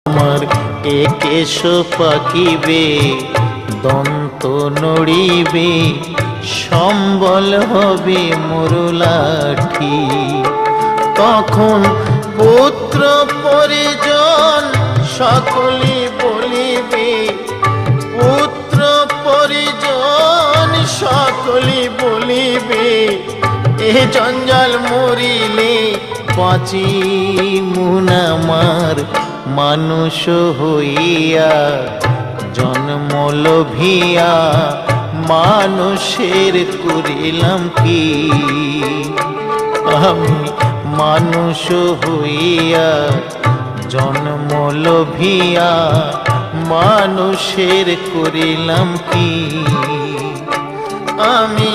আমার একেশ পাকিবে, দন্ত নড়িবে, সম্বল হবে মোর লাঠি। তখন পুত্র পরিজন সকলে বলিবে, পুত্র পরিজন সকলে বলিবে, এ জঞ্জাল মরিলে বাঁচি মুনামার। মানুষ হইয়া জন্ম লোভিয়া মানুষের করিলাম কি? আমি মানুষ হইয়া জন্ম লোভিয়া মানুষের করিলাম কি? আমি